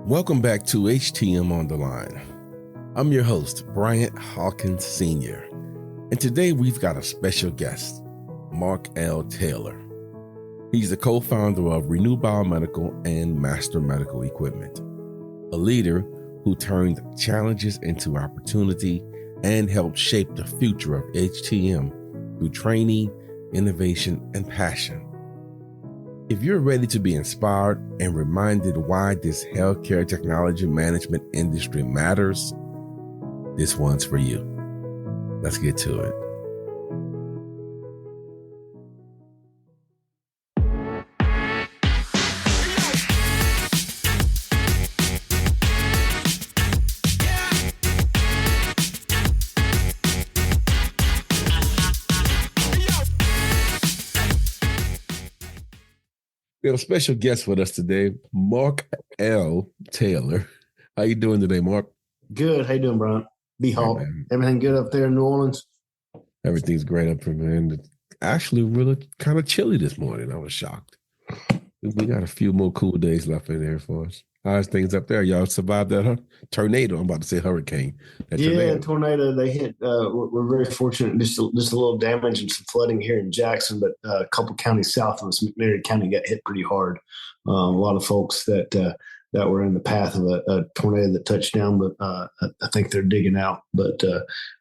Welcome back to HTM on the Line. I'm your host, Bryant Hawkins Sr., and today we've got a special guest, Mark L. Taylor. He's the co-founder of Renew Biomedical and Master Medical Equipment, a leader who turned challenges into opportunity and helped shape the future of HTM through training, innovation, and passion. If you're ready to be inspired and reminded why this healthcare technology management industry matters, this one's for you. Let's get to it. We have a special guest with us today, Mark L. Taylor. How you doing today, Mark? Good. How you doing, Brian? B-Hawk. Hey, Everything good up there in New Orleans? Everything's great up here, man. It's actually really kind of chilly this morning. I was shocked. We got a few more cool days left in there for us. How's things up there? Y'all survived that tornado? I'm about to say hurricane. Tornado. They hit. We're very fortunate. Just a little damage and some flooding here in Jackson, but a couple counties south of us, McNairy County, got hit pretty hard. A lot of folks that were in the path of a tornado that touched down, but I think they're digging out. But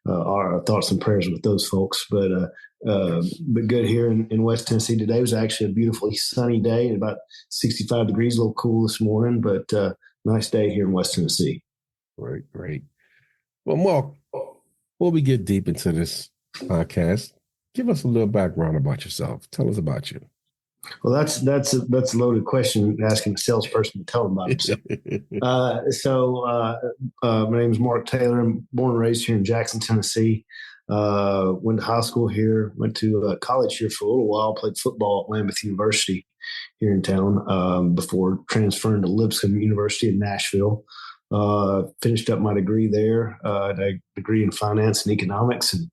our thoughts and prayers with those folks. But good here in West Tennessee today. It was actually a beautifully sunny day, about 65 degrees, a little cool this morning, but nice day here in West Tennessee. Great. Well, Mark, before we get deep into this podcast, give us a little background about yourself. Tell us about you. Well, that's a loaded question, asking a salesperson to tell them about himself. My name is Mark Taylor. I'm born and raised here in Jackson, Tennessee. Went to high school here, went to college here for a little while, played football at Lambuth University here in town before transferring to Lipscomb University in Nashville. Finished up my degree there, a degree in finance and economics, and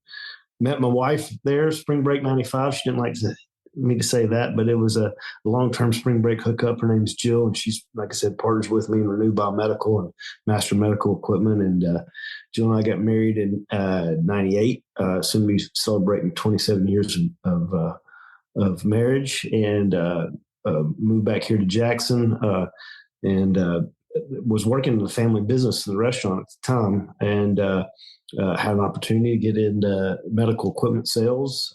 met my wife there, spring break 95. She didn't like me to say that, but it was a long-term spring break hookup. Her name's Jill, and she's, like I said, partners with me in Renew Biomedical and Master Medical Equipment. And Jill and I got married in 98. Soon be celebrating 27 years of marriage, and moved back here to Jackson, and was working in the family business in the restaurant at the time, and had an opportunity to get into medical equipment sales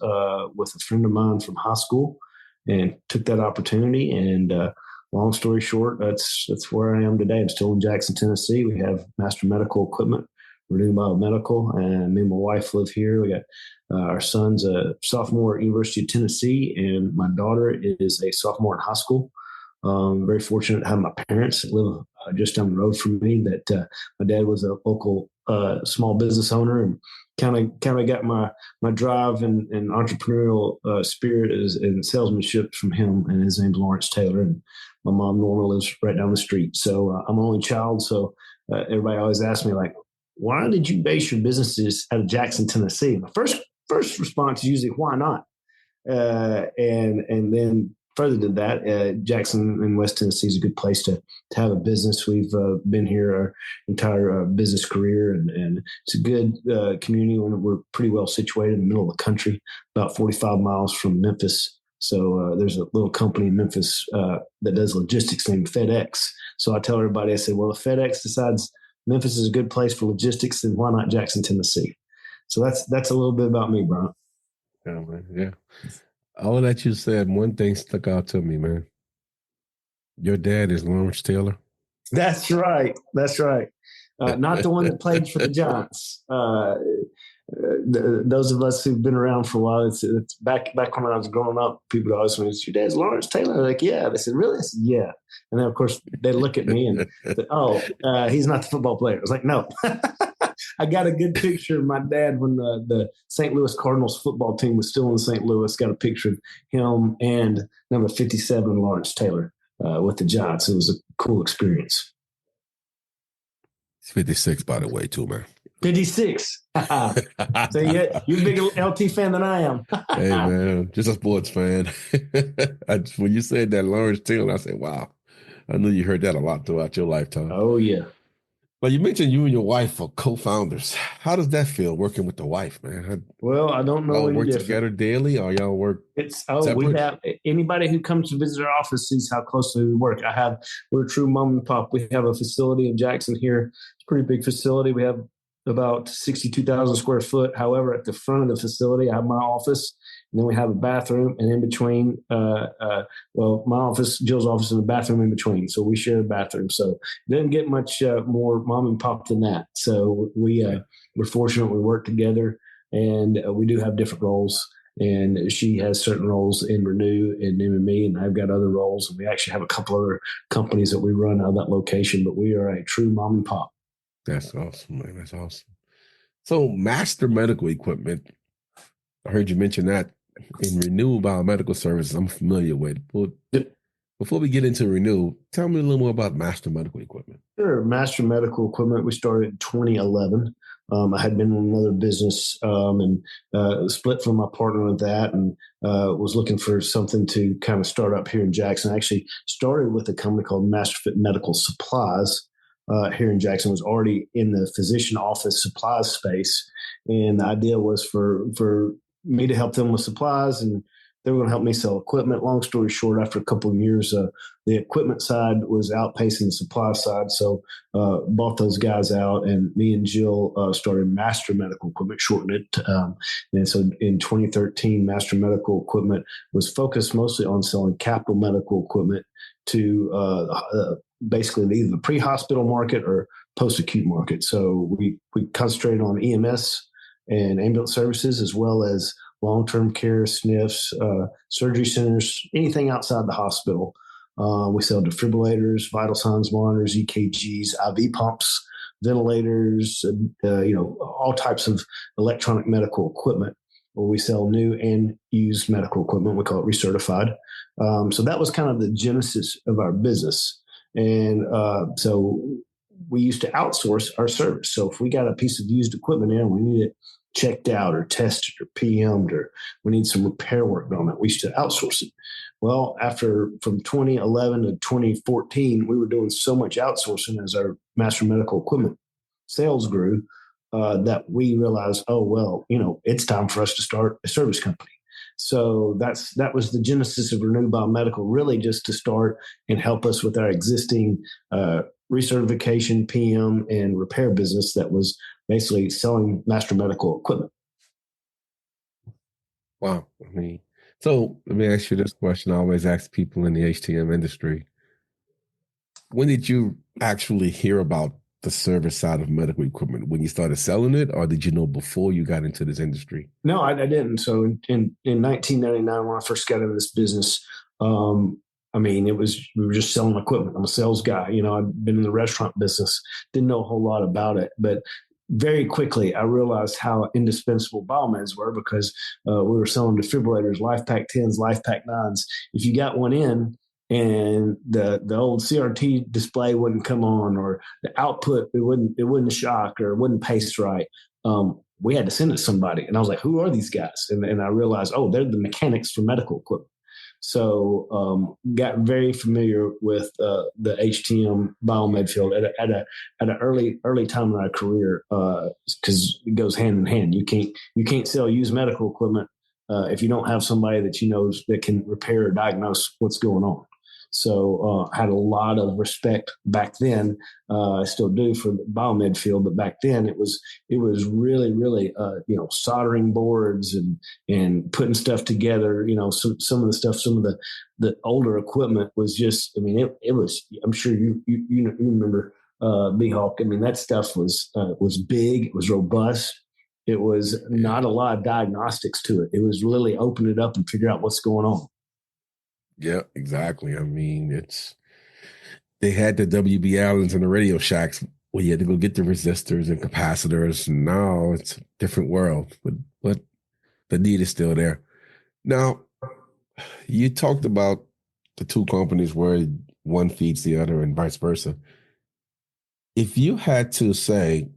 with a friend of mine from high school, and took that opportunity. And long story short, that's where I am today. I'm still in Jackson, Tennessee. We have Master Medical Equipment, Renew Biomedical, and me and my wife live here. We got our son's a sophomore at University of Tennessee, and my daughter is a sophomore in high school. Very fortunate to have my parents that live just down the road from me. That my dad was a local small business owner, and kind of got my drive and entrepreneurial spirit and salesmanship from him. And his name's Lawrence Taylor, and my mom Norma lives right down the street. So I'm an only child. So everybody always asks me, like, why did you base your businesses out of Jackson, Tennessee? My first response is usually, why not? And then further to that, Jackson in West Tennessee is a good place to have a business. We've been here our entire business career, and it's a good community. We're pretty well situated in the middle of the country, about 45 miles from Memphis. So there's a little company in Memphis that does logistics named FedEx. So I tell everybody, I say, well, if FedEx decides Memphis is a good place for logistics, then why not Jackson, Tennessee? So that's a little bit about me, Brian. Yeah, man. Yeah. All that you said, one thing stuck out to me, man. Your dad is Lawrence Taylor. That's right. Not the one that played for the Giants. Those of us who've been around for a while, it's back when I was growing up, people would always say, your dad's Lawrence Taylor? They're like, yeah. They said, really? I said, yeah. And then, of course, they look at me and said, he's not the football player. I was like, no. I got a good picture of my dad when the St. Louis Cardinals football team was still in St. Louis. Got a picture of him and number 57, Lawrence Taylor, with the Giants. It was a cool experience. He's 56, by the way, too, man. 56. So you're a bigger LT fan than I am. Hey, man, just a sports fan. When you said that Lawrence Taylor, I said, wow, I know you heard that a lot throughout your lifetime. Oh yeah. But you mentioned you and your wife are co-founders. How does that feel working with the wife, man? Well, I don't know Y'all any work different. together daily, or y'all work We separate? have anybody who comes to visit our office sees how closely we work. We're a true mom and pop. We have a facility in Jackson here. It's a pretty big facility. We have about 62,000 square foot. However, at the front of the facility, I have my office, and then we have a bathroom, and in between, my office, Jill's office, and the bathroom in between. So we share a bathroom. So it doesn't get much more mom and pop than that. So we're fortunate we work together, and we do have different roles. And she has certain roles in Renew and MME, and I've got other roles. And we actually have a couple other companies that we run out of that location, but we are a true mom and pop. That's awesome, man. That's awesome. So, Master Medical Equipment, I heard you mention that in Renew Biomedical Services, I'm familiar with. But before we get into Renew, tell me a little more about Master Medical Equipment. Sure. Master Medical Equipment, we started in 2011. I had been in another business and split from my partner with that, and was looking for something to kind of start up here in Jackson. I actually started with a company called Masterfit Medical Supplies here in Jackson. Was already in the physician office supplies space, and the idea was for me to help them with supplies, and they were going to help me sell equipment. Long story short, after a couple of years, the equipment side was outpacing the supply side. So bought those guys out, and me and Jill started Master Medical Equipment, shortened it. And so in 2013, Master Medical Equipment was focused mostly on selling capital medical equipment to basically either the pre-hospital market or post-acute market. So we concentrated on EMS and ambulance services, as well as long-term care, SNFs, surgery centers, anything outside the hospital. We sell defibrillators, vital signs monitors, EKGs, IV pumps, ventilators, all types of electronic medical equipment. Where we sell new and used medical equipment. We call it recertified. So that was kind of the genesis of our business. And so we used to outsource our service. So if we got a piece of used equipment in, we need it checked out or tested or PM'd, or we need some repair work done on it, we used to outsource it. Well, from 2011 to 2014, we were doing so much outsourcing as our Master Medical Equipment sales grew that we realized, it's time for us to start a service company. So that was the genesis of Renew Biomedical, really just to start and help us with our existing recertification, PM, and repair business that was basically selling Master Medical Equipment. Wow. So let me ask you this question. I always ask people in the HTM industry, when did you actually hear about the service side of medical equipment? When you started selling it, or did you know before you got into this industry? No, I didn't. So in 1999, when I first got into this business, we were just selling equipment. I'm a sales guy. I've been in the restaurant business, didn't know a whole lot about it, but very quickly I realized how indispensable biomeds were, because we were selling defibrillators, LifePak 10s, LifePak 9s. If you got one in and the old CRT display wouldn't come on, or the output, it wouldn't shock, or it wouldn't pace right, we had to send it to somebody. And I was like, who are these guys? And I realized, they're the mechanics for medical equipment. So got very familiar with the HTM biomed field at an early time in our career, because it goes hand in hand. You can't sell used medical equipment if you don't have somebody that you know that can repair or diagnose what's going on. So had a lot of respect back then. I still do for the biomed field, but back then it was really, really soldering boards and putting stuff together. Some of the stuff, some of the older equipment was just. It was. I'm sure you remember B-Hawk. That stuff was big. It was robust. It was not a lot of diagnostics to it. It was really open it up and figure out what's going on. Yeah, exactly. They had the WB Allens and the Radio Shacks where you had to go get the resistors and capacitors. Now it's a different world, but the need is still there. Now, you talked about the two companies where one feeds the other and vice versa. If you had to say,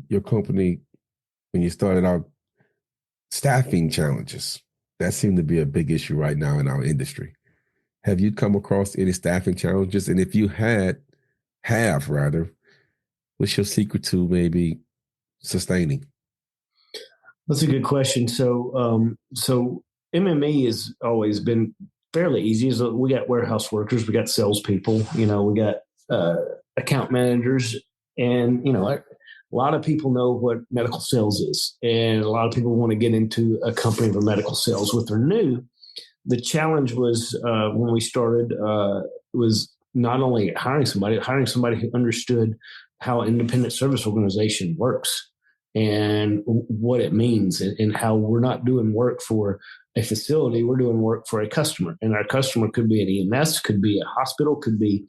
your company, when you started out, staffing challenges, that seemed to be a big issue right now in our industry. Have you come across any staffing challenges? And if you have rather, what's your secret to maybe sustaining? That's a good question. So MME has always been fairly easy. So we got warehouse workers, we got salespeople, we got uh, account managers, and a lot of people know what medical sales is, and a lot of people want to get into a company for medical sales. With Renew, the challenge was when we started was not only hiring somebody who understood how independent service organization works and what it means, and how we're not doing work for a facility, we're doing work for a customer, and our customer could be an EMS, could be a hospital, could be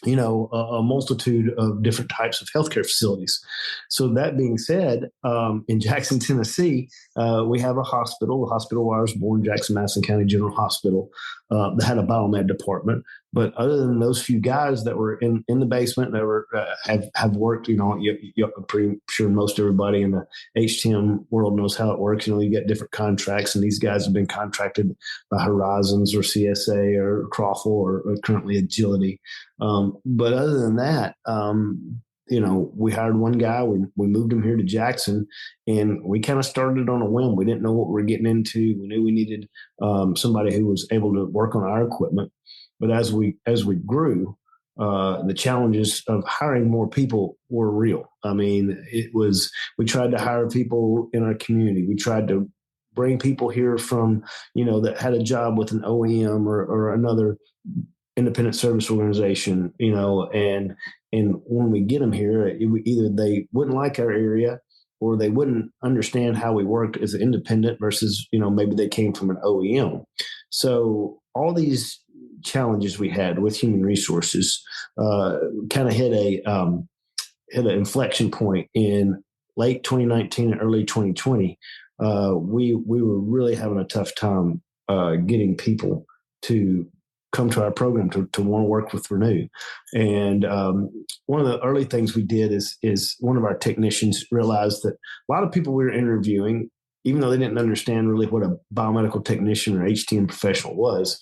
a multitude of different types of healthcare facilities. So that being said, in Jackson, Tennessee, we have a hospital, the hospital where I was born, Jackson Madison County General Hospital, that had a biomed department. But other than those few guys that were in the basement that were have worked, I'm pretty sure most everybody in the HTM world knows how it works. You get different contracts, and these guys have been contracted by Horizons or CSA or Crawford or currently Agility. But other than that, we hired one guy. We moved him here to Jackson, and we kind of started on a whim. We didn't know what we were getting into. We knew we needed somebody who was able to work on our equipment. But as we grew, the challenges of hiring more people were real. I mean, we tried to hire people in our community. We tried to bring people here from, that had a job with an OEM or another independent service organization, and when we get them here, either they wouldn't like our area, or they wouldn't understand how we worked as an independent versus, maybe they came from an OEM. So all these challenges we had with human resources kind of hit an inflection point in late 2019 and early 2020. We were really having a tough time getting people to come to our program to want to work with Renew. And one of the early things we did is one of our technicians realized that a lot of people we were interviewing, even though they didn't understand really what a biomedical technician or HTM professional was,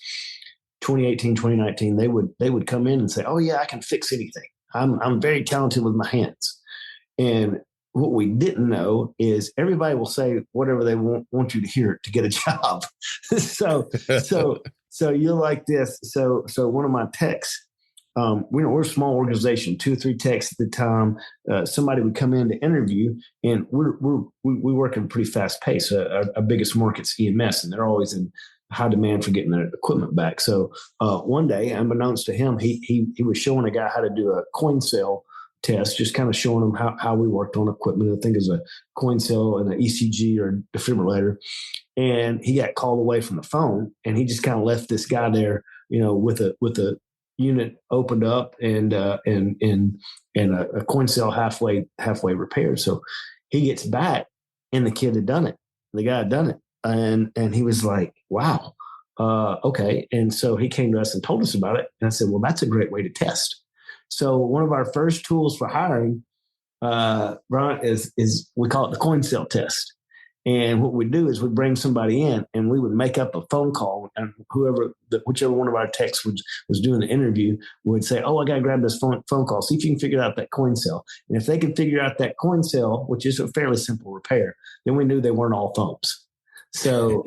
2018, 2019, they would come in and say, "Oh yeah, I can fix anything. I'm very talented with my hands." And what we didn't know is everybody will say whatever they want you to hear to get a job. So you're like this. So one of my techs, we're a small organization, 2 or 3 techs at the time. Somebody would come in to interview, and we work at a pretty fast pace. Our biggest market's EMS, and they're always in high demand for getting their equipment back. So one day, unbeknownst to him, he was showing a guy how to do a coin cell test, just kind of showing him how we worked on equipment. I think it was a coin cell and an ECG or defibrillator. And he got called away from the phone, and he just kind of left this guy there, with a unit opened up and a coin cell halfway repaired. So he gets back, and the kid had done it. The guy had done it, and he was like, "Wow, okay." And so he came to us and told us about it. And I said, "Well, that's a great way to test." So one of our first tools for hiring, Brian, is we call it the coin cell test. And what we do is we bring somebody in, and we would make up a phone call, and whichever one of our techs was doing the interview would say, "Oh, I got to grab this phone call. See if you can figure out that coin cell." And if they could figure out that coin cell, which is a fairly simple repair, then we knew they weren't all phones. So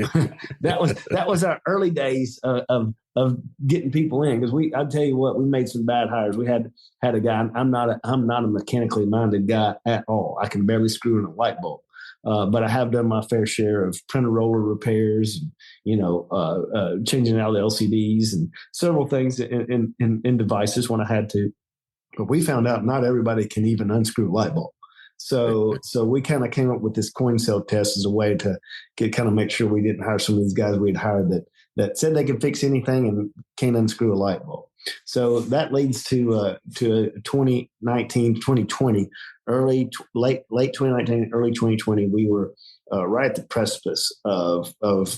that was our early days of getting people in, because I'll tell you what, we made some bad hires. We had a guy. I'm not a mechanically minded guy at all. I can barely screw in a light bulb. But I have done my fair share of printer roller repairs, and, changing out the LCDs and several things in devices when I had to. But we found out not everybody can even unscrew a light bulb. So we kind of came up with this coin cell test as a way to kind of make sure we didn't hire some of these guys we'd hired that said they could fix anything and can't unscrew a light bulb. So that leads to 2019, 2020, late 2019, early 2020. We were right at the precipice of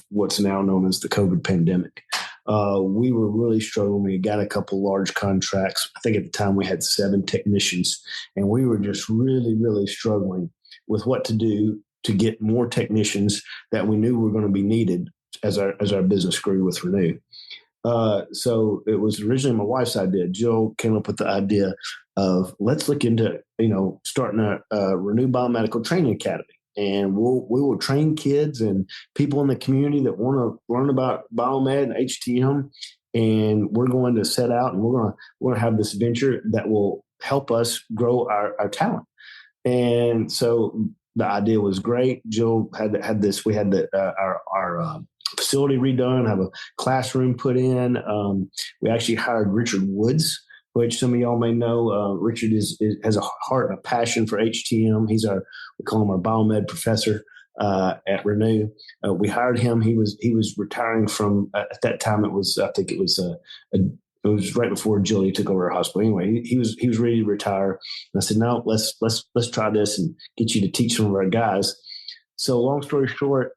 what's now known as the COVID pandemic. We were really struggling. We got a couple large contracts. I think at the time we had 7 technicians, and we were just really, really struggling with what to do to get more technicians that we knew were going to be needed as our business grew with Renew. So it was originally my wife's idea. Jill came up with the idea of let's look into, starting a Renew Biomedical Training Academy. And we will train kids and people in the community that want to learn about biomed and HTM. And we're going to set out and we're going to have this venture that will help us grow our talent. And so the idea was great. Jill had this. We had our facility redone, have a classroom put in. We actually hired Richard Woods, which some of y'all may know. Richard has a heart and a passion for HTM. We call him our biomed professor at Renew. We hired him. He was retiring from at that time. I think it was right before Julie took over her hospital. Anyway, he was ready to retire. And I said, no, let's try this and get you to teach some of our guys. So long story short,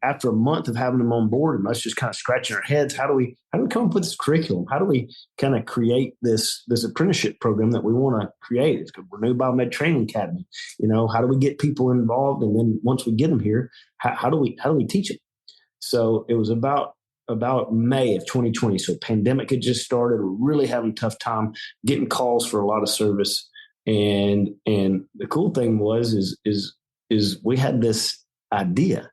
after a month of having them on board and us just kind of scratching our heads, how do we come up with this curriculum? How do we kind of create this apprenticeship program that we want to create? It's called Renew Biomed Training Academy. How do we get people involved? And then once we get them here, how do we teach them? So it was about May of 2020. So pandemic had just started. We're really having a tough time getting calls for a lot of service. And the cool thing is we had this idea,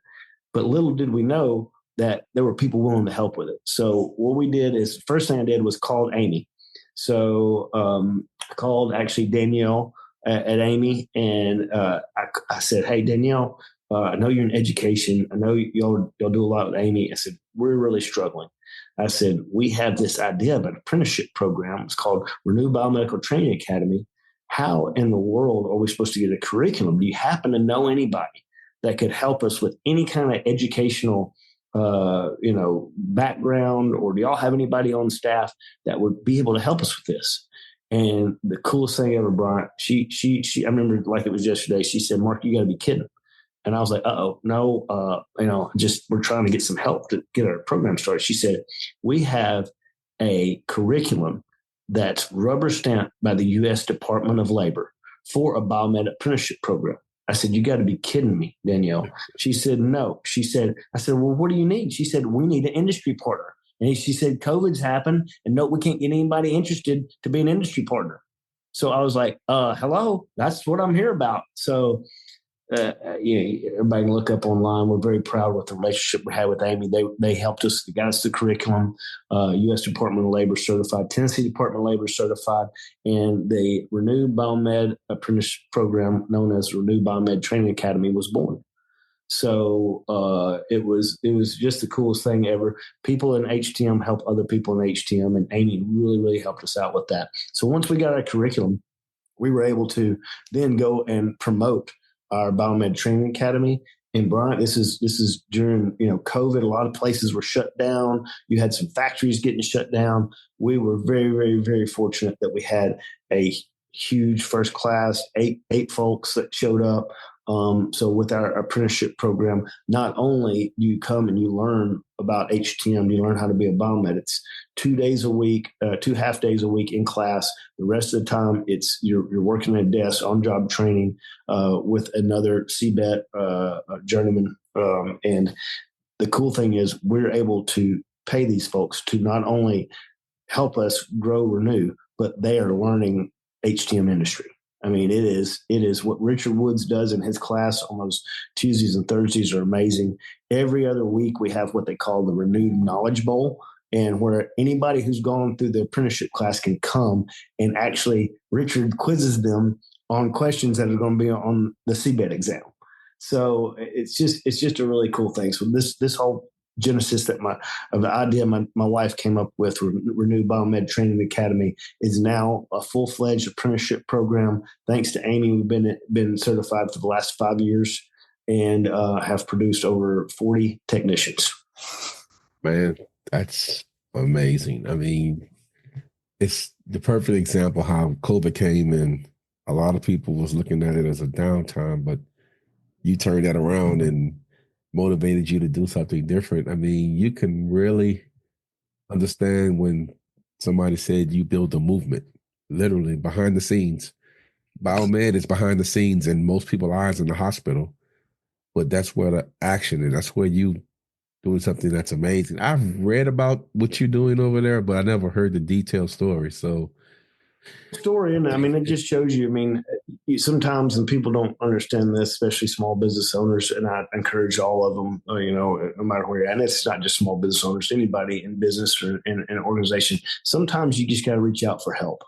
but little did we know that there were people willing to help with it. So what we did is the first thing I did was called Amy. So I called actually Danielle at Amy, and I said, hey, Danielle, I know you're in education. I know y'all do a lot with Amy. I said, we're really struggling. I said, we have this idea of an apprenticeship program. It's called Renew Biomedical Training Academy. How in the world are we supposed to get a curriculum? Do you happen to know anybody that could help us with any kind of educational, background, or do y'all have anybody on staff that would be able to help us with this? And the coolest thing ever, Brian, she I remember like it was yesterday. She said, Mark, you got to be kidding. And I was like, no, we're trying to get some help to get our program started. She said, we have a curriculum that's rubber stamped by the U.S. Department of Labor for a biomed apprenticeship program. I said, you got to be kidding me, Danielle. She said, no. I said, well, what do you need? She said, we need an industry partner. And she said, COVID's happened and no, we can't get anybody interested to be an industry partner. So I was like, hello, that's what I'm here about. So everybody can look up online. We're very proud of the relationship we had with Amy. They helped us. They got us the curriculum, U.S. Department of Labor-certified, Tennessee Department of Labor-certified, and the Renew Biomed Apprenticeship Program, known as Renew Biomed Training Academy, was born. So it was just the coolest thing ever. People in HTM help other people in HTM, and Amy really, really helped us out with that. So once we got our curriculum, we were able to then go and promote our Biomed Training Academy. And Brian, this is during COVID. A lot of places were shut down. You had some factories getting shut down. We were very, very, very fortunate that we had a huge first class, eight folks that showed up. So with our apprenticeship program, not only do you come and you learn about HTM, you learn how to be a biomed. It's 2 days a week, 2 half days a week in class. The rest of the time, it's you're working at a desk, on job training with another CBET journeyman. And the cool thing is we're able to pay these folks to not only help us grow Renew, but they are learning HTM industry. I mean, it is what Richard Woods does in his class on those Tuesdays and Thursdays are amazing. Every other week we have what they call the Renewed Knowledge Bowl, and where anybody who's gone through the apprenticeship class can come and actually Richard quizzes them on questions that are going to be on the CBET exam. So it's just a really cool thing. So this whole genesis of the idea my wife came up with, Renew Biomed Training Academy, is now a full-fledged apprenticeship program. Thanks to Amy, we've been certified for the last 5 years and have produced over 40 technicians. Man, that's amazing. I mean, it's the perfect example how COVID came and a lot of people was looking at it as a downtime, but you turned that around and motivated you to do something different. I mean, you can really understand when somebody said you build a movement, literally behind the scenes. Biomed is behind the scenes in most people's eyes in the hospital, but that's where the action is. That's where you doing something that's amazing. I've read about what you're doing over there, but I never heard the detailed story. So, Story, and I mean, it just shows you. I mean, sometimes, and people don't understand this, especially small business owners. And I encourage all of them, no matter where you're at. And it's not just small business owners; anybody in business or in an organization. Sometimes you just got to reach out for help.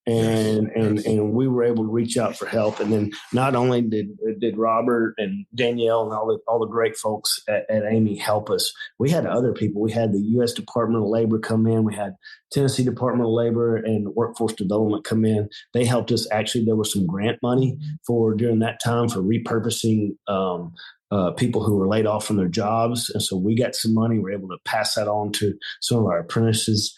yes, And we were able to reach out for help. And then not only did Robert and Danielle and all the great folks at Amy help us, we had other people. We had the U.S. Department of Labor come in. We had Tennessee Department of Labor and Workforce Development come in. They helped us. Actually, there was some grant money for during that time for repurposing people who were laid off from their jobs. And so we got some money. We were able to pass that on to some of our apprentices.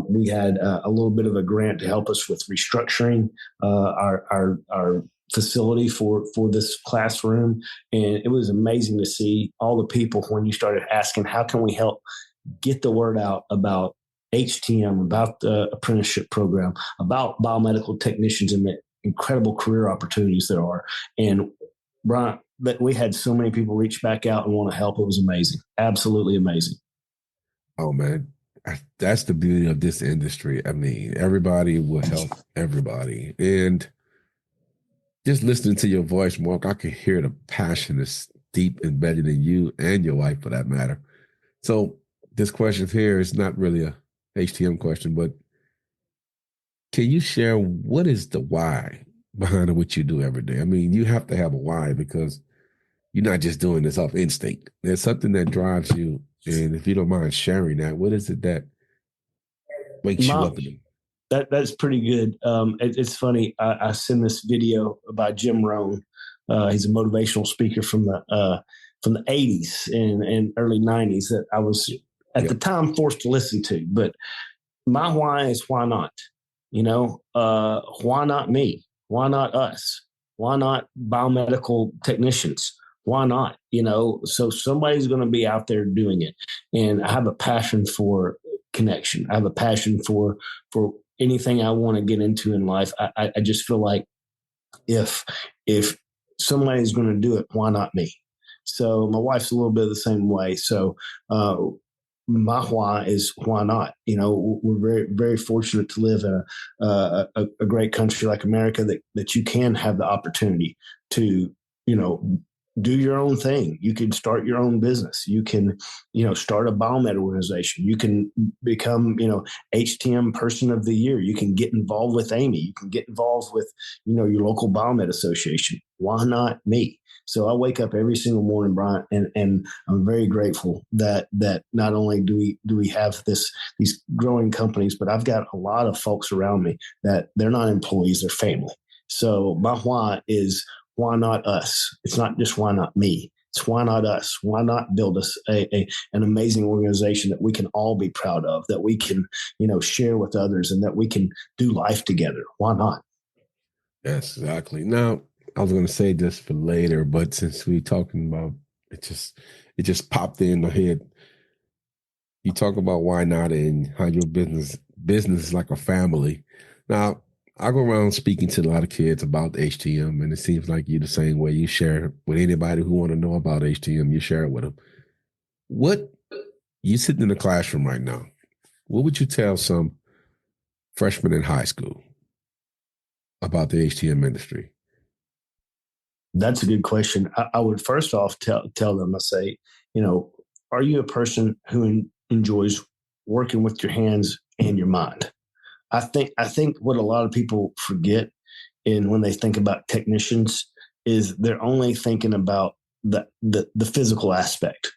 We had a little bit of a grant to help us with restructuring our facility for this classroom. And it was amazing to see all the people when you started asking, how can we help get the word out about HTM, about the apprenticeship program, about biomedical technicians and the incredible career opportunities there are. And Brian, that we had so many people reach back out and want to help. It was amazing. Absolutely amazing. oh man, that's the beauty of this industry. I mean, everybody will help everybody, and just listening to your voice, Mark, I can hear the passion that's deep embedded in you and your wife, for that matter. So this question here is not really a HTM question, but can you share what is the why behind what you do every day? I mean, you have to have a why because you're not just doing this off instinct. There's something that drives you. And if you don't mind sharing that, what is it that wakes you Mom, up in the that's pretty good. It's funny. I send this video by Jim Rohn. He's a motivational speaker from the 80s and early 90s that I was at yeah. the time forced to listen to. But my why is why not? Why not me? Why not us? Why not biomedical technicians? Why not? So somebody's going to be out there doing it. And I have a passion for connection. I have a passion for anything I want to get into in life. I just feel like if somebody's going to do it, why not me? So my wife's a little bit of the same way. So my why is why not? We're very, very fortunate to live in a great country like America that you can have the opportunity to, do your own thing. You can start your own business. You can, start a biomed organization. You can become, HTM person of the year. You can get involved with Amy. You can get involved with, your local biomed association. Why not me? So I wake up every single morning, Brian, and I'm very grateful that not only do we have these growing companies, but I've got a lot of folks around me that they're not employees, they're family. So my why is why not us? It's not just why not me. It's why not us? Why not build us an amazing organization that we can all be proud of, that we can, share with others, and that we can do life together? Why not? Yes, exactly. Now, I was going to say this for later, but since we're talking about it just popped in my head. You talk about why not and how your business is like a family. Now, I go around speaking to a lot of kids about HTM, and it seems like you're the same way. You share with anybody who want to know about HTM, you share it with them. What you sitting in the classroom right now? What would you tell some freshmen in high school about the HTM industry? That's a good question. I would first off tell them, I say, are you a person who enjoys working with your hands and your mind? I think what a lot of people forget in when they think about technicians is they're only thinking about the physical aspect.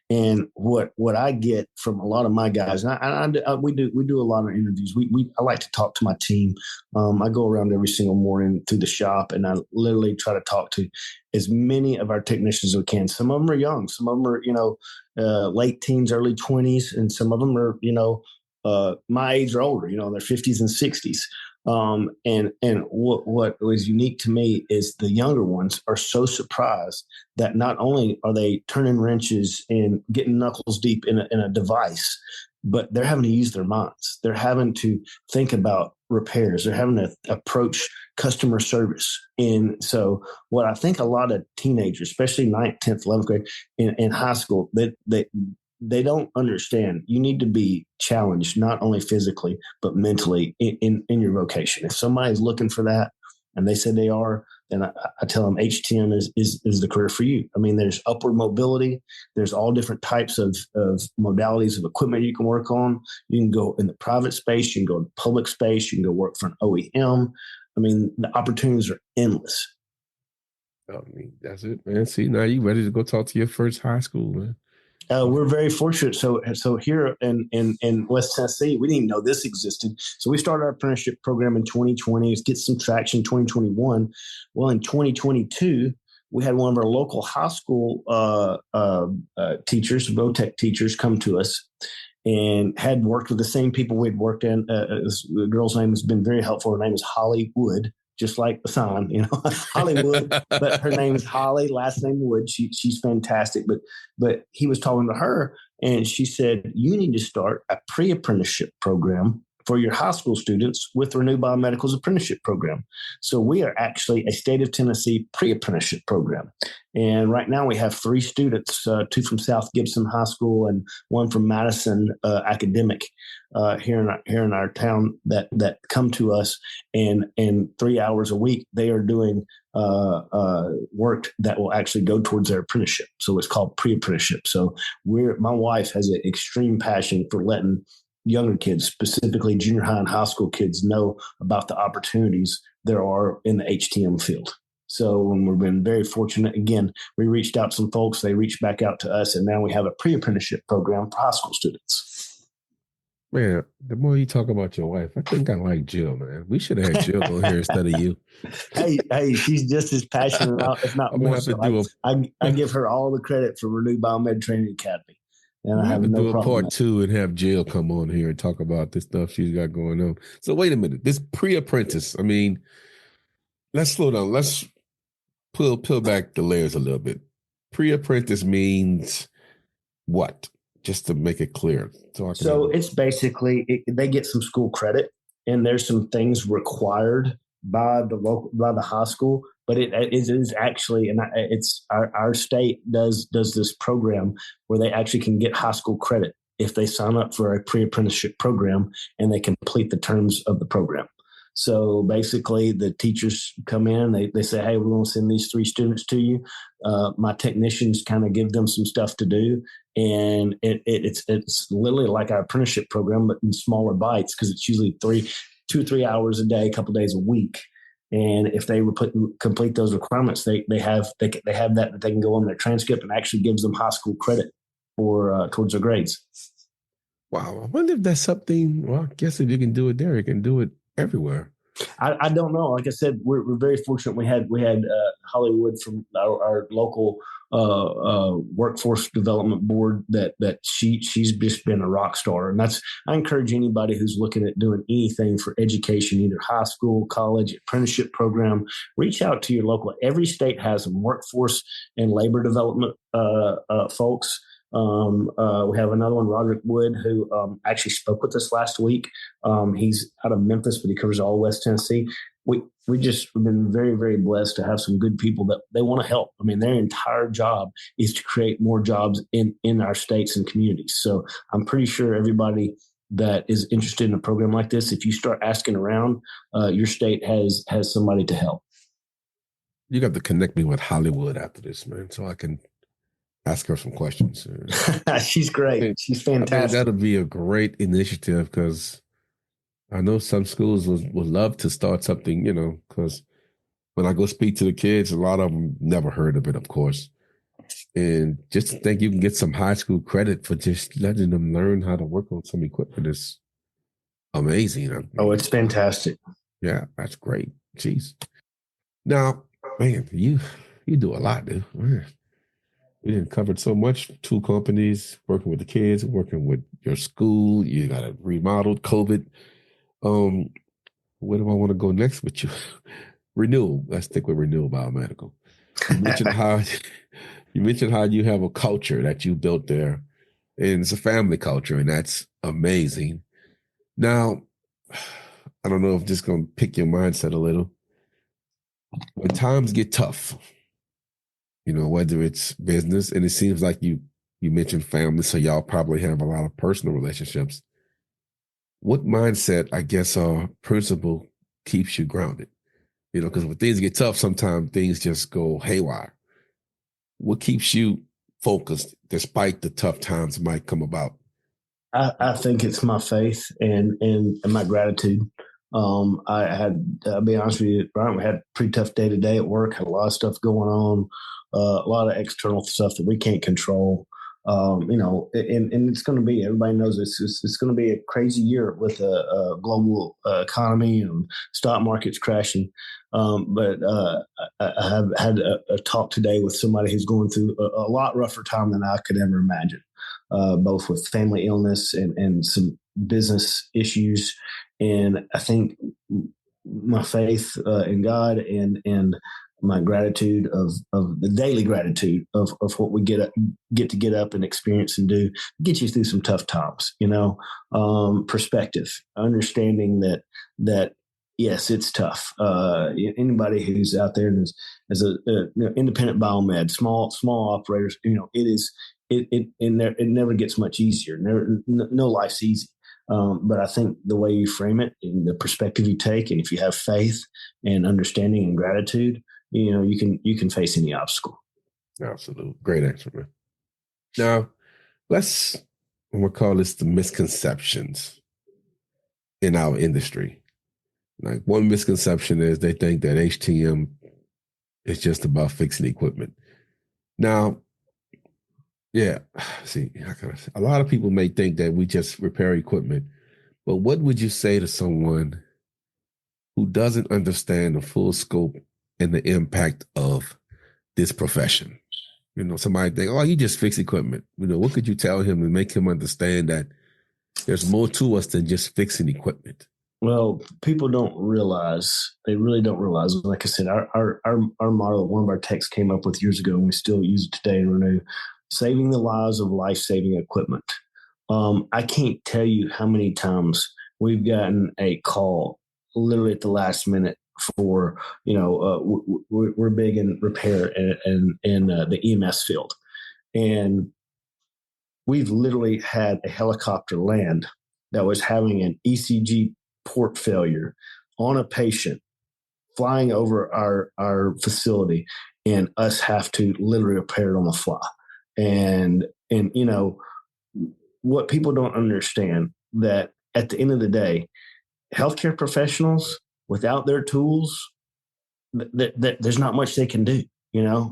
And what I get from a lot of my guys, and we do a lot of interviews. I like to talk to my team. I go around every single morning through the shop, and I literally try to talk to as many of our technicians as we can. Some of them are young, some of them are late teens, early 20s, and some of them are my age or older, in their 50s and 60s. And what was unique to me is the younger ones are so surprised that not only are they turning wrenches and getting knuckles deep in a device, but they're having to use their minds. They're having to think about repairs. They're having to approach customer service. And so what I think a lot of teenagers, especially 9th, 10th, 11th grade in high school, they don't understand. You need to be challenged, not only physically, but mentally in your vocation. If somebody's looking for that and they say they are, then I tell them HTM is the career for you. I mean, there's upward mobility. There's all different types of modalities of equipment you can work on. You can go in the private space. You can go in the public space. You can go work for an OEM. I mean, the opportunities are endless. I mean, that's it, man. See, now you ready to go talk to your first high school, man. We're very fortunate. So here in West Tennessee, we didn't even know this existed. So we started our apprenticeship program in 2020. Get some traction in 2021. Well, in 2022, we had one of our local high school teachers, VOTEC teachers, come to us and had worked with the same people we'd worked in. The girl's name has been very helpful. Her name is Holly Wood. Just like the sign, Hollywood, but her name's Holly, last name Wood. She's fantastic. But he was talking to her and she said, you need to start a pre-apprenticeship program for your high school students with Renew Biomedical's apprenticeship program. So we are actually a state of Tennessee pre-apprenticeship program. And right now we have 3 students, 2 from South Gibson High School and 1 from Madison Academic here in our town that come to us, and 3 hours a week they are doing work that will actually go towards their apprenticeship. So it's called pre-apprenticeship. So my wife has an extreme passion for letting younger kids, specifically junior high and high school kids, know about the opportunities there are in the HTM field. So when we've been very fortunate, again, we reached out to some folks, they reached back out to us, and now we have a pre-apprenticeship program for high school students. Man, the more you talk about your wife, I think I like Jill, man. We should have had Jill on here instead of you. Hey, she's just as passionate about, if not more so. I give her all the credit for Renew Biomedical Training Academy. And I have no do a problem part 2 and have Jill come on here and talk about this stuff she's got going on. So wait a minute, this pre-apprentice. I mean, let's slow down. Let's peel back the layers a little bit. Pre-apprentice means what? Just to make it clear. So it's basically they get some school credit, and there's some things required by the high school. But it is actually, and it's our state does this program where they actually can get high school credit if they sign up for a pre-apprenticeship program and they complete the terms of the program. So basically, the teachers come in, they say, hey, we're going to send these 3 students to you. My technicians kind of give them some stuff to do. And it's literally like our apprenticeship program, but in smaller bites, because it's usually 2 or 3 hours a day, a couple of days a week. And if they complete those requirements, they have that they can go on their transcript, and actually gives them high school credit for towards their grades. Wow, I wonder if that's something. Well, I guess if you can do it there, you can do it everywhere. I don't know. Like I said, we're very fortunate. We had Hollywood from our local workforce development board that she's just been a rock star. And I encourage anybody who's looking at doing anything for education, either high school, college, apprenticeship program, reach out to your local. Every state has some workforce and labor development folks. We have another one, Roderick Wood, who actually spoke with us last week. He's out of Memphis, but he covers all West Tennessee. We've been very, very blessed to have some good people that they want to help. I mean, their entire job is to create more jobs in our states and communities. So I'm pretty sure everybody that is interested in a program like this, if you start asking around, your state has somebody to help. You got to connect me with Hollywood after this, man, so I can ask her some questions. She's great. She's fantastic. That'll be a great initiative, because I know some schools would love to start something, because when I go speak to the kids, a lot of them never heard of it, of course. And just to think you can get some high school credit for just letting them learn how to work on some equipment is amazing. I mean, it's fantastic. Yeah, that's great. Jeez. Now, man, you do a lot, dude. Man. We didn't cover so much. 2 companies, working with the kids, working with your school. You got it remodeled, COVID. Where do I want to go next with you? Renew. Let's stick with Renew Biomedical. You mentioned how you have a culture that you built there, and it's a family culture, and that's amazing. Now, I don't know if this is going to pick your mindset a little. When times get tough, whether it's business, and it seems like you You mentioned family, so y'all probably have a lot of personal relationships. What mindset, I guess, or principle keeps you grounded? Because when things get tough, sometimes things just go haywire. What keeps you focused despite the tough times might come about? I think it's my faith and my gratitude. I'll be honest with you, Brian, we had a pretty tough day today at work, had a lot of stuff going on, a lot of external stuff that we can't control. And it's going to be, everybody knows it's going to be a crazy year with a global economy and stock markets crashing. But I have had a talk today with somebody who's going through a lot rougher time than I could ever imagine, both with family illness and some business issues. And I think my faith in God and my gratitude of the daily gratitude of what we get up and experience and do get you through some tough times, perspective, understanding that yes, it's tough. Anybody who's out there and as a independent biomed, small operators, it never gets much easier. No life's easy. But I think the way you frame it and the perspective you take, and if you have faith and understanding and gratitude, you can face any obstacle. Absolutely. Great answer, man. Now, we'll call this the misconceptions in our industry. Like, one misconception is they think that HTM is just about fixing equipment. Now, yeah, see, a lot of people may think that we just repair equipment, but what would you say to someone who doesn't understand the full scope and the impact of this profession? Somebody think, oh, you just fix equipment. What could you tell him to make him understand that there's more to us than just fixing equipment? Well, people don't realize, they really don't realize. Like I said, our model, one of our techs came up with years ago, and we still use it today in Renew, saving the lives of life-saving equipment. I can't tell you how many times we've gotten a call literally at the last minute for, we're big in repair and in the EMS field. And we've literally had a helicopter land that was having an ECG port failure on a patient flying over our facility, and us have to literally repair it on the fly. And what people don't understand, that at the end of the day, healthcare professionals without their tools, there's not much they can do.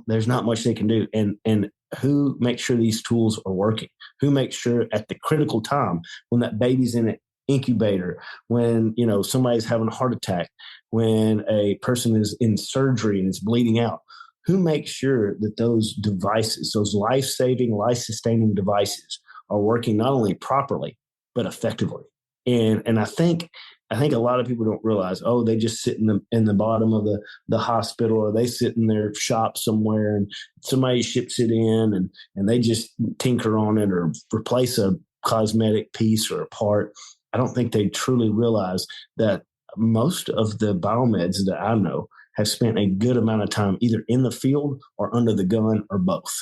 There's not much they can do. And who makes sure these tools are working? Who makes sure at the critical time when that baby's in an incubator, when somebody's having a heart attack, when a person is in surgery and is bleeding out? Who makes sure that those devices, those life-saving, life-sustaining devices, are working not only properly but effectively? And I think a lot of people don't realize, oh, they just sit in the bottom of the hospital, or they sit in their shop somewhere and somebody ships it in and they just tinker on it or replace a cosmetic piece or a part. I don't think they truly realize that most of the biomeds that I know have spent a good amount of time either in the field or under the gun or both.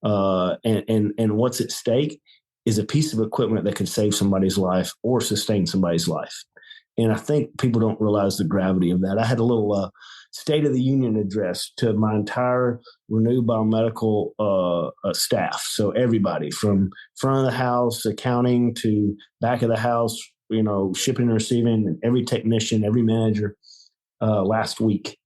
And what's at stake is a piece of equipment that can save somebody's life or sustain somebody's life. And I think people don't realize the gravity of that. I had a little State of the Union address to my entire Renew Biomedical staff. So everybody from front of the house, accounting, to back of the house, shipping and receiving, and every technician, every manager last week.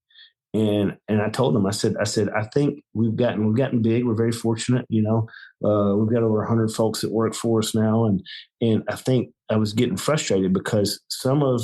And I told them, I said, I think we've gotten big. We're very fortunate. We've got over 100 folks that work for us now. And I think I was getting frustrated because some of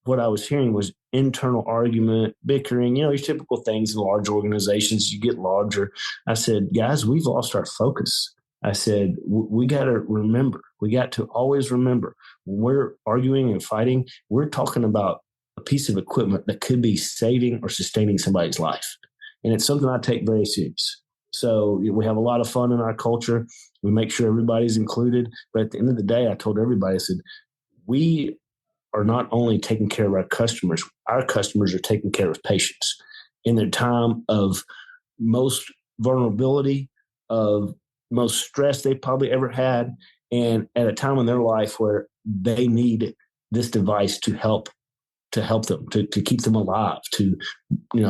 what I was hearing was internal argument, bickering, these typical things in large organizations. You get larger. I said, guys, we've lost our focus. I said, we got to always remember, when we're arguing and fighting, we're talking about a piece of equipment that could be saving or sustaining somebody's life. And it's something I take very serious. So we have a lot of fun in our culture. We make sure everybody's included. But at the end of the day, I told everybody, I said, we are not only taking care of our customers are taking care of patients in their time of most vulnerability, of most stress they probably ever had, and at a time in their life where they need this device to help them, to keep them alive, to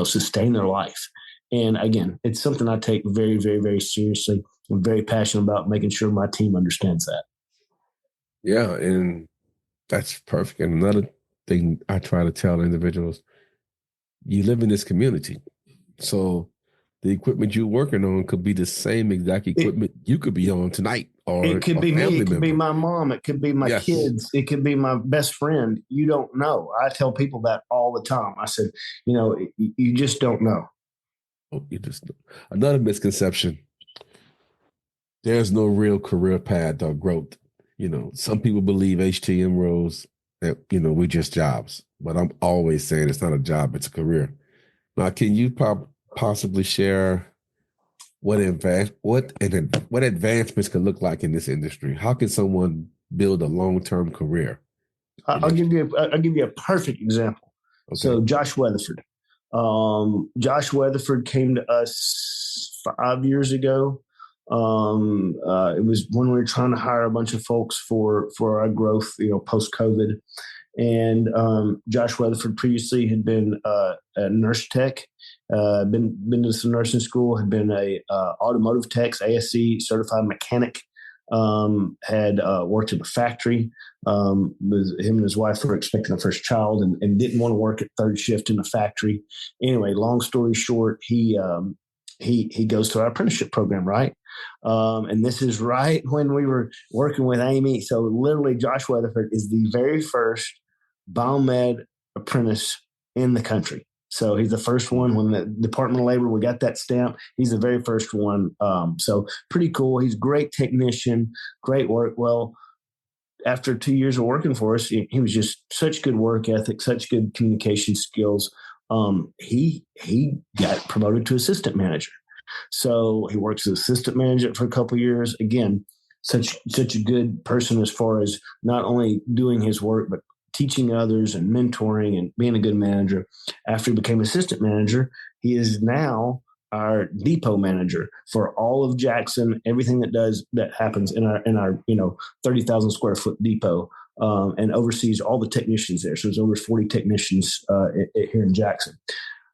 sustain their life. And again, it's something I take very, very, very seriously. I'm very passionate about making sure my team understands that. Yeah, and that's perfect. And another thing I try to tell individuals, you live in this community. So the equipment you're working on could be the same exact equipment you could be on tonight, or it could a be me. family It could member. be my mom. It could be my Yes. kids. It could be my best friend. You don't know. I tell people that all the time. I said, you just don't know. Oh, another misconception. There's no real career path or growth. Some people believe HTM roles that, we're just jobs, but I'm always saying it's not a job, it's a career. Now, can you possibly share what advancements can look like in this industry? How can someone build a long-term career? I'll give you a perfect example. Okay. So Josh Weatherford. Josh Weatherford came to us 5 years ago. It was when we were trying to hire a bunch of folks for our growth, post COVID. And Josh Weatherford previously had been a nurse tech, been to some nursing school, had been a automotive tech, ASC certified mechanic, had worked in a factory. Him and his wife were expecting a first child and didn't want to work at third shift in the factory. Anyway, long story short, he goes to our apprenticeship program, right? And this is right when we were working with Amy. So literally, Josh Weatherford is the very first biomed apprentice in the country. So he's the first one. When the Department of Labor, we got that stamp, he's the very first one. So pretty cool. He's a great technician, great work. Well, after 2 years of working for us, he was just such good work ethic, such good communication skills. He got promoted to assistant manager. So he works as assistant manager for a couple of years. Again, such a good person as far as not only doing his work, but teaching others and mentoring and being a good manager. After he became assistant manager, he is now our depot manager for all of Jackson, everything that happens in our 30,000 square foot depot, and oversees all the technicians there. So there's over 40 technicians here in Jackson.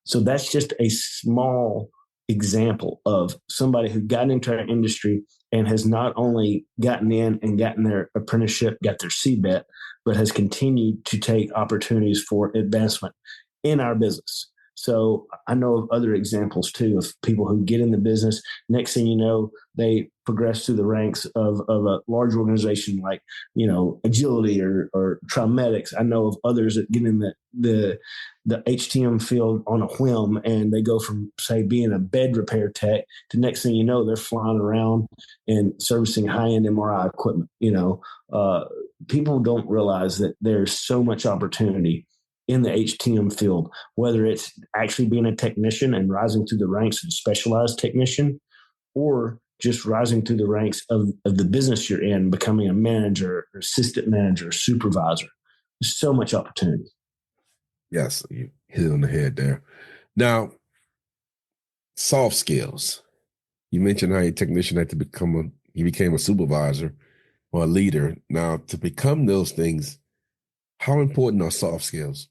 So that's just a small example of somebody who got into our industry and has not only gotten in and gotten their apprenticeship, got their CBET, but has continued to take opportunities for advancement in our business. So I know of other examples too of people who get in the business. Next thing you know, they progress through the ranks of a large organization like, Agility or Trimedics. I know of others that get in the HTM field on a whim, and they go from, say, being a bed repair tech to next thing you know, they're flying around and servicing high-end MRI equipment. People don't realize that there's so much opportunity in the HTM field, whether it's actually being a technician and rising through the ranks of a specialized technician, or just rising through the ranks of the business you're in, becoming a manager, or assistant manager, or supervisor. There's so much opportunity. Yes, you hit it on the head there. Now, soft skills. You mentioned how your technician had to he became a supervisor or a leader. Now, to become those things, how important are soft skills?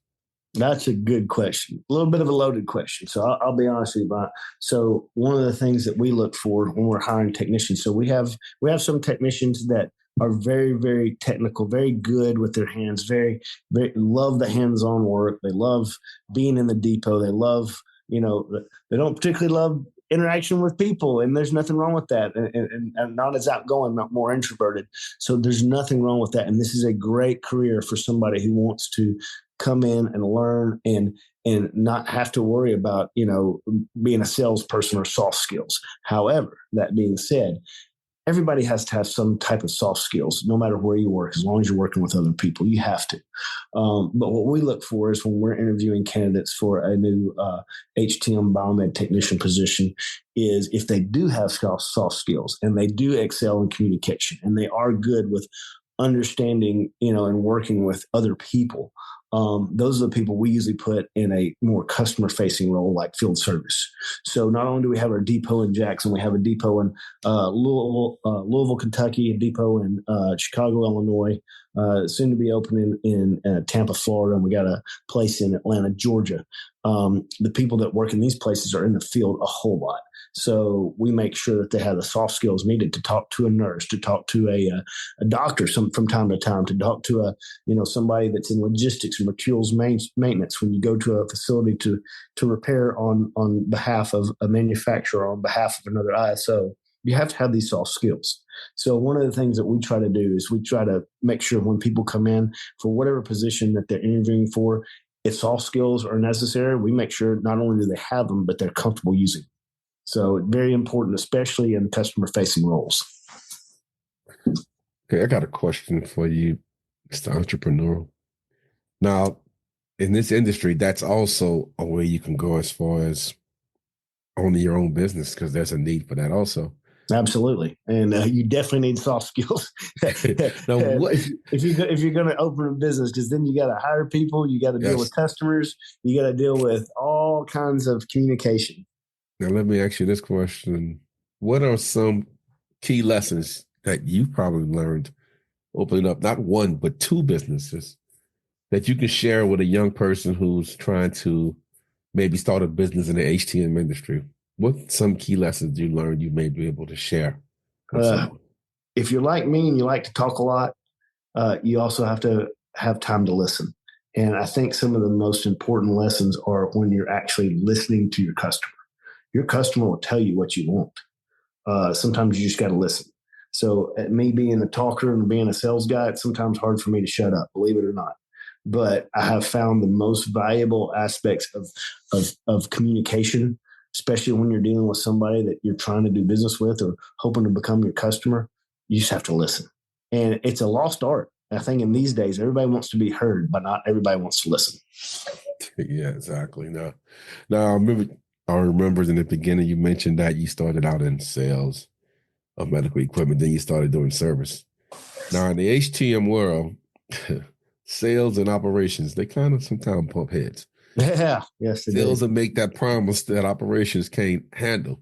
That's a good question. A little bit of a loaded question. So I'll be honest with you, Brian. So one of the things that we look for when we're hiring technicians, so we have some technicians that are very, very technical, very good with their hands, very, very love the hands-on work. They love being in the depot. They love, they don't particularly love interaction with people, and there's nothing wrong with that. And not as outgoing, not more introverted. So there's nothing wrong with that. And this is a great career for somebody who wants to come in and learn and not have to worry about, being a salesperson or soft skills. However, that being said, everybody has to have some type of soft skills, no matter where you work, as long as you're working with other people, you have to. But what we look for is when we're interviewing candidates for a new HTM biomed technician position is if they do have soft skills and they do excel in communication and they are good with understanding, and working with other people. those are the people we usually put in a more customer-facing role, like field service. So not only do we have our depot in Jackson, we have a depot in Louisville, Kentucky, a depot in Chicago, Illinois, soon to be opening in Tampa, Florida, and we got a place in Atlanta, Georgia. The people that work in these places are in the field a whole lot. So we make sure that they have the soft skills needed to talk to a nurse, to talk to a doctor from time to time, to talk to somebody that's in logistics and materials maintenance when you go to a facility to repair on behalf of a manufacturer, on behalf of another ISO. You have to have these soft skills. So one of the things that we try to do is we try to make sure when people come in for whatever position that they're interviewing for, if soft skills are necessary, we make sure not only do they have them, but they're comfortable using them. So very important, especially in customer-facing roles. Okay, I got a question for you, Mr. Entrepreneur. Now, in this industry, that's also a way you can go as far as owning your own business, because there's a need for that also. Absolutely, and you definitely need soft skills. Now, what if you're going to open a business, because then you got to hire people, you got to deal with customers, you got to deal with all kinds of communication. Now, let me ask you this question: what are some key lessons that you probably learned opening up not one but two businesses that you can share with a young person who's trying to maybe start a business in the HTM industry? What some key lessons you learned you may be able to share? If you're like me and you like to talk a lot, you also have to have time to listen. And I think some of the most important lessons are when you're actually listening to your customer. Your customer will tell you what you want. Sometimes you just got to listen. So at me being a talker and being a sales guy, it's sometimes hard for me to shut up, believe it or not. But I have found the most valuable aspects of communication, especially when you're dealing with somebody that you're trying to do business with or hoping to become your customer. You just have to listen. And it's a lost art. I think in these days, everybody wants to be heard, but not everybody wants to listen. Yeah, exactly. Now I remember in the beginning, you mentioned that you started out in sales of medical equipment, then you started doing service. Now in the HTM world, sales and operations, they kind of sometimes bump heads. Yeah, yes, they sales do. will make that promise that operations can't handle.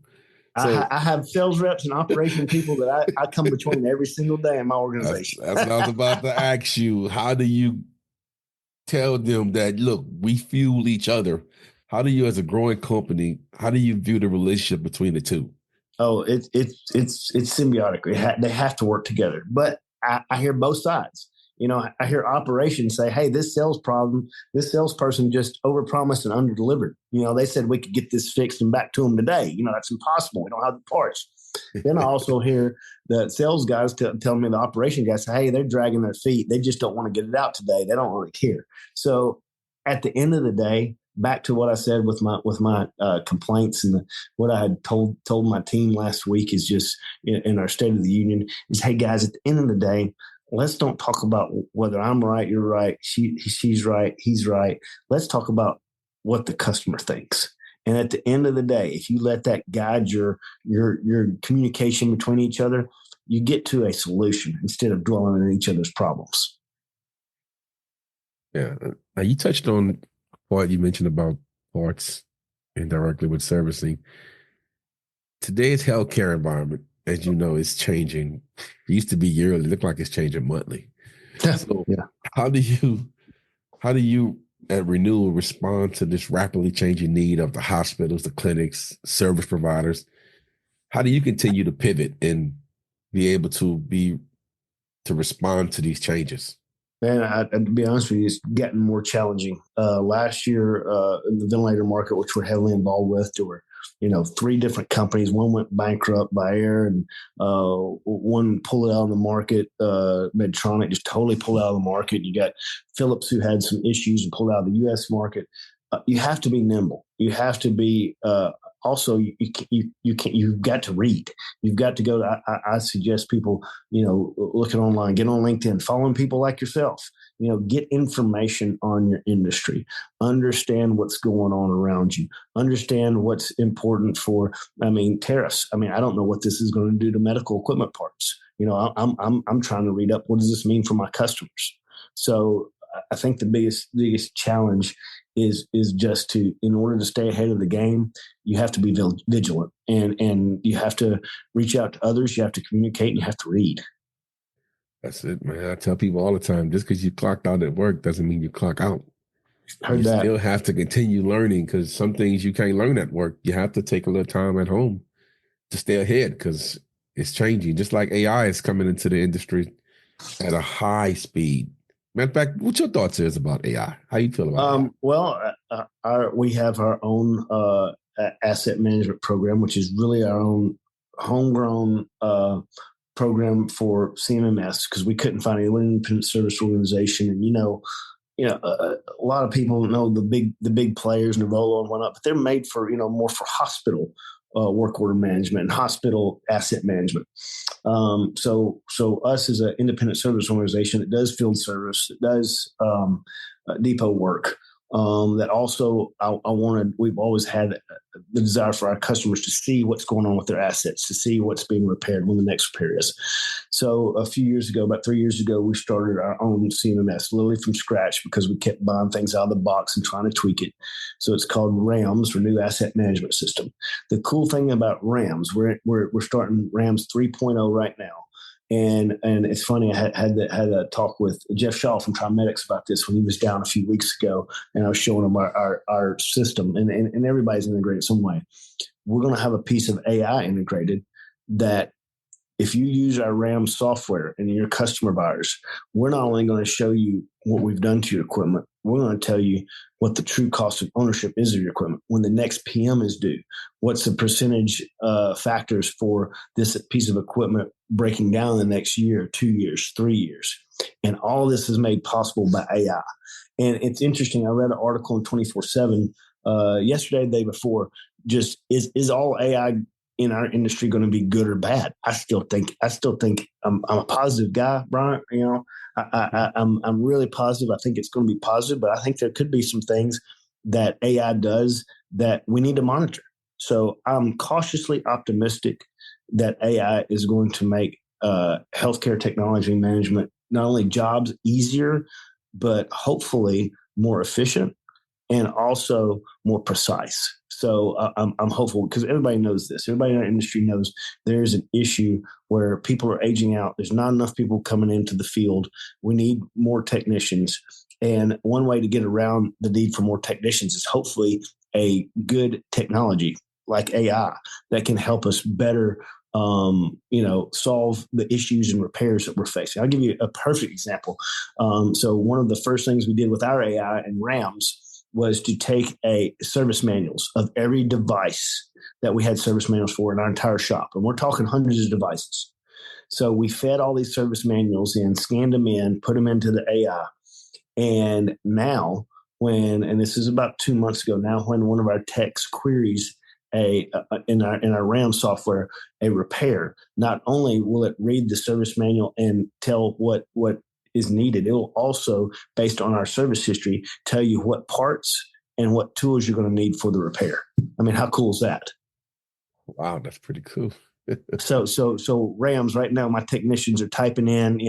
So I have sales reps and operation people that I come between every single day in my organization. That's what I was about to ask you. How do you tell them that, look, we fuel each other? How do you, as a growing company, how do you view the relationship between the two? Oh, it's symbiotic. They have to work together. But I hear both sides. I hear operations say, "Hey, this salesperson just overpromised and underdelivered. They said we could get this fixed and back to them today. That's impossible. We don't have the parts." Then I also hear the sales guys telling me, the operation guys say, "Hey, they're dragging their feet. They just don't want to get it out today. They don't really care." So at the end of the day, back to what I said with my complaints and what I had told my team last week is just in our State of the Union is, hey guys, at the end of the day, let's don't talk about whether I'm right, you're right, she's right, he's right. Let's talk about what the customer thinks. And at the end of the day, if you let that guide your communication between each other, you get to a solution instead of dwelling on each other's problems. Yeah. Now you touched on what you mentioned about parts indirectly with servicing. Today's healthcare environment, as you know, is changing. It used to be yearly. It looked like it's changing monthly. So yeah. How do you at Renew respond to this rapidly changing need of the hospitals, the clinics, service providers? How do you continue to pivot and be able to respond to these changes? Man, to be honest with you, it's getting more challenging. Last year, in the ventilator market, which we're heavily involved with, there were, 3 different companies. One went bankrupt by air, and one pulled out of the market. Medtronic just totally pulled out of the market. You got Philips, who had some issues and pulled out of the U.S. market. You have to be nimble. You have to be also, you've got to read. You've got to go to, I suggest people, look at online, get on LinkedIn, following people like yourself, get information on your industry, understand what's going on around you, understand what's important for, tariffs. I don't know what this is going to do to medical equipment parts. I'm trying to read up, what does this mean for my customers? So I think the biggest challenge is just in order to stay ahead of the game, you have to be vigilant, and you have to reach out to others. You have to communicate, and you have to read. That's it, man. I tell people all the time, just because you clocked out at work doesn't mean you clock out. Heard You that. still have to continue learning, because some things you can't learn at work. You have to take a little time at home to stay ahead, because it's changing. Just like AI is coming into the industry at a high speed. Matter of fact, what your thoughts is about AI? How you feel about AI? Well, we have our own asset management program, which is really our own homegrown program for CMMS, because we couldn't find any independent service organization. And a lot of people know the big players, Nuvolo and whatnot, but they're made for more for hospital work order management and hospital asset management. So us as an independent service organization that does field service, that does depot work, that also we've always had the desire for our customers to see what's going on with their assets, to see what's being repaired, when the next repair is. So a few years ago, about 3 years ago, we started our own CMMS, literally from scratch, because we kept buying things out of the box and trying to tweak it. So it's called RAMS, Renew Asset Management System. The cool thing about RAMS, we're starting RAMS 3.0 right now. And it's funny, I had a talk with Jeff Shaw from TriMedics about this when he was down a few weeks ago, and I was showing him our system, and everybody's integrated some way. We're going to have a piece of AI integrated that, if you use our RAM software and your customer buyers, we're not only going to show you what we've done to your equipment, we're going to tell you what the true cost of ownership is of your equipment, when the next PM is due, what's the percentage factors for this piece of equipment breaking down in the next year, 2 years, 3 years. And all this is made possible by AI. And it's interesting. I read an article in 24/7 yesterday, the day before, just is all AI in our industry going to be good or bad? I still think I'm a positive guy, Brian. I'm really positive. I think it's going to be positive, but I think there could be some things that AI does that we need to monitor. So I'm cautiously optimistic that AI is going to make healthcare technology management not only jobs easier, but hopefully more efficient and also more precise. So I'm hopeful, because everybody knows this. Everybody in our industry knows there's an issue where people are aging out. There's not enough people coming into the field. We need more technicians. And one way to get around the need for more technicians is hopefully a good technology like AI that can help us better solve the issues and repairs that we're facing. I'll give you a perfect example. So one of the first things we did with our AI and RAMS was to take a service manuals of every device that we had service manuals for in our entire shop. And we're talking hundreds of devices. So we fed all these service manuals in, scanned them in, put them into the AI. And now and this is about 2 months ago now, when one of our techs queries in our RAM software a repair, not only will it read the service manual and tell what is needed, it will also, based on our service history, tell you what parts and what tools you're going to need for the repair. I mean, how cool is that? Wow, that's pretty cool. So RAMS right now, my technicians are typing in,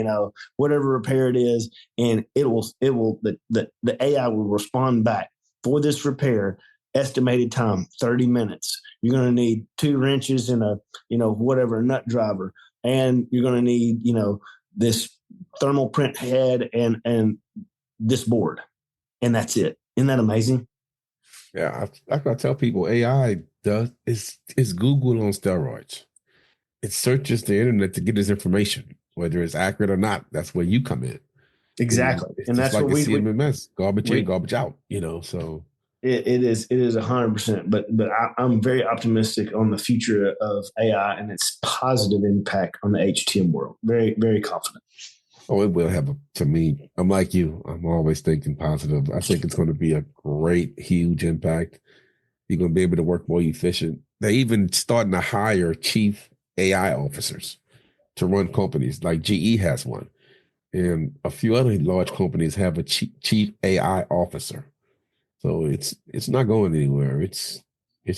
whatever repair it is, and the AI will respond back for this repair. Estimated time 30 minutes. You're going to need 2 wrenches and a nut driver, and you're going to need this thermal print head and this board, and that's it. Isn't that amazing? Yeah, I tell people AI is Google on steroids. It searches the internet to get its information, whether it's accurate or not. That's where you come in. Exactly, It's and just that's like what the CMMS, garbage in, garbage out. So it is 100%. But I'm very optimistic on the future of AI and its positive impact on the HTM world. Very, very confident. Oh, it will have to me. I'm like you. I'm always thinking positive. I think it's going to be a great, huge impact. You're going to be able to work more efficient. They're even starting to hire chief AI officers to run companies. Like GE has one, and a few other large companies have a chief AI officer. So it's not going anywhere. It's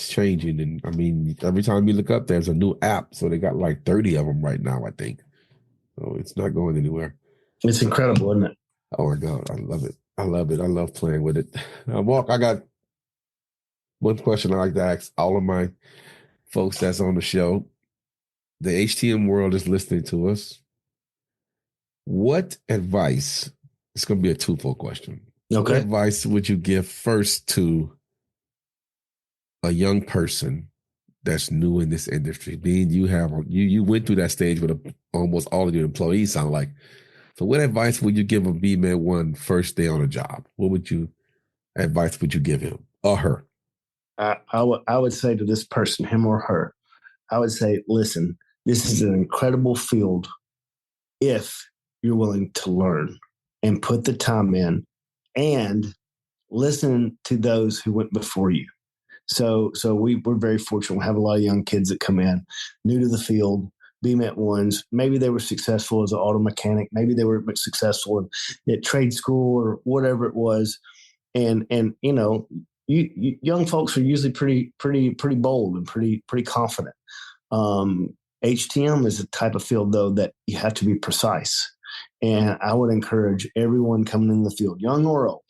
changing, and I mean, every time you look up, there's a new app. So they got like 30 of them right now, I think. So it's not going anywhere. It's incredible, isn't it? Oh my God, I love it. I love it. I love playing with it. Mark, I got one question I like to ask all of my folks that's on the show. The HTM world is listening to us. What advice, it's going to be a twofold question. What Okay. advice would you give first to a young person that's new in this industry? Being you went through that stage with almost all of your employees, sound like. So what advice would you give a BMed one first day on a job? Advice would you give him or her? I would say to this person, him or her, I would say, listen, this is an incredible field if you're willing to learn and put the time in and listen to those who went before you. So we're very fortunate. We have a lot of young kids that come in new to the field, BMET ones. Maybe they were successful as an auto mechanic. Maybe they were successful at trade school or whatever it was. And you young folks are usually pretty bold and pretty confident. HTM is a type of field though that you have to be precise. And I would encourage everyone coming in the field, young or old,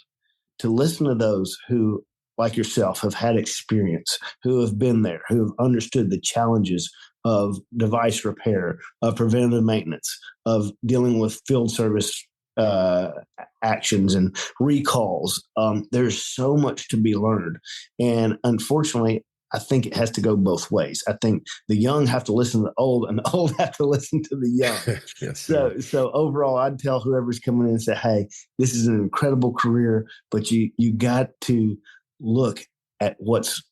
to listen to those who, like yourself, have had experience, who have been there, who have understood the challenges of device repair, of preventative maintenance, of dealing with field service actions and recalls. There's so much to be learned. And unfortunately, I think it has to go both ways. I think the young have to listen to the old, and the old have to listen to the young. Yes, so overall, I'd tell whoever's coming in and say, "Hey, this is an incredible career, but you got to look at what's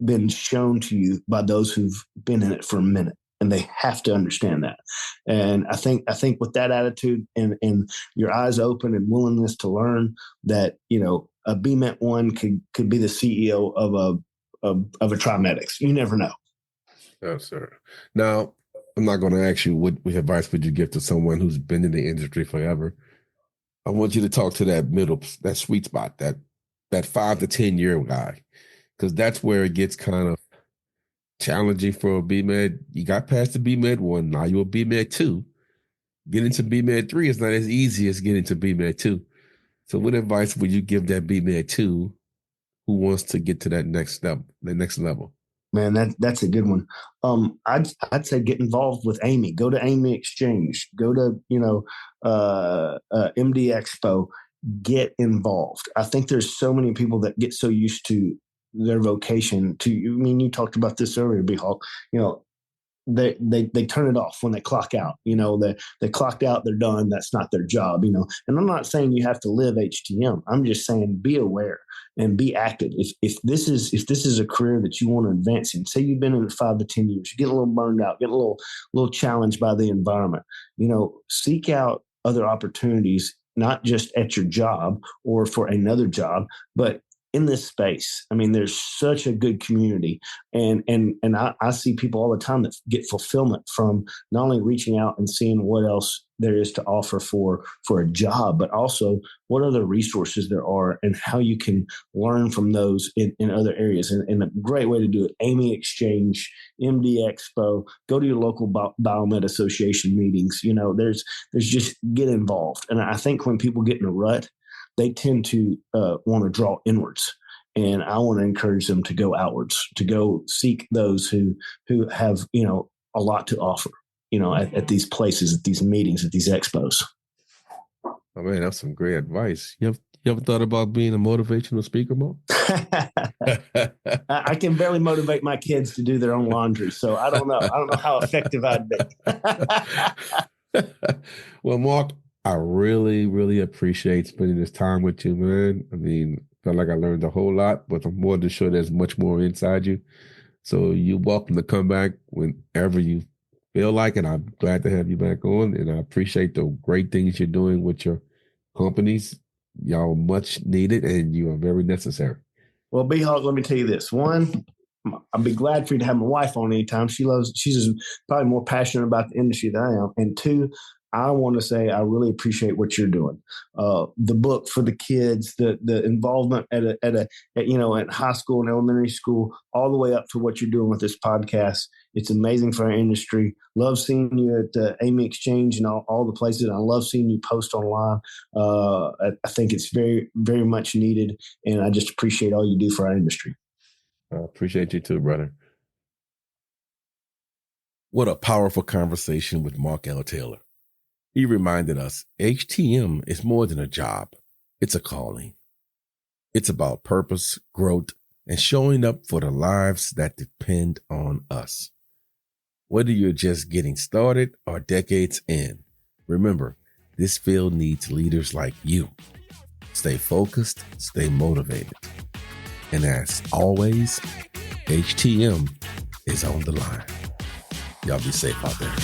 been shown to you by those who've been in it for a minute, and they have to understand that." And I think with that attitude and your eyes open and willingness to learn, that a BMET one could be the CEO of a Trimedics. You never know. Yes, sir. Now, I'm not going to ask you what advice would you give to someone who's been in the industry forever. I want you to talk to that sweet spot, that 5 to 10 year guy, because that's where it gets kind of challenging for a BMed. You got past the BMed 1, now you're a BMed 2. Getting to BMed 3 is not as easy as getting to BMed 2. So what advice would you give that BMed 2 who wants to get to that next level? Man, that's a good one. I'd say get involved with Amy. Go to Amy Exchange. Go to MD Expo. Get involved. I think there's so many people that get so used to their vocation. You talked about this earlier, B-Hawk. They turn it off when they clock out. They clocked out, they're done. That's not their job. And I'm not saying you have to live HTM. I'm just saying be aware and be active. If this is a career that you want to advance in, say you've been in it 5 to 10 years, you get a little burned out, get a little challenged by the environment. Seek out other opportunities, not just at your job or for another job, but in this space. I mean, there's such a good community, and I see people all the time that get fulfillment from not only reaching out and seeing what else there is to offer for a job, but also what other resources there are and how you can learn from those in other areas. And a great way to do it, Amy Exchange, MD Expo, go to your local Biomed Association meetings. There's just get involved. And I think when people get in a rut, they tend to want to draw inwards. And I want to encourage them to go outwards, to go seek those who have, a lot to offer, at these places, at these meetings, at these expos. Oh man, that's some great advice. You ever thought about being a motivational speaker, Mo? I can barely motivate my kids to do their own laundry, so I don't know. I don't know how effective I'd be. Well, Mark, I really, really appreciate spending this time with you, man. I mean, felt like I learned a whole lot, but I'm more than sure there's much more inside you. So you're welcome to come back whenever you feel like it. I'm glad to have you back on, and I appreciate the great things you're doing with your companies. Y'all much needed, and you are very necessary. Well, B-Hawk, let me tell you this. One, I'd be glad for you to have my wife on anytime. She's probably more passionate about the industry than I am. And two, I want to say I really appreciate what you're doing. The book for the kids, the involvement at high school and elementary school, all the way up to what you're doing with this podcast. It's amazing for our industry. Love seeing you at the Amy Exchange and all the places. I love seeing you post online. I think it's very, very much needed, and I just appreciate all you do for our industry. I appreciate you too, brother. What a powerful conversation with Mark L. Taylor. He reminded us HTM is more than a job. It's a calling. It's about purpose, growth, and showing up for the lives that depend on us. Whether you're just getting started or decades in, remember, this field needs leaders like you. Stay focused, stay motivated. And as always, HTM is on the line. Y'all be safe out there.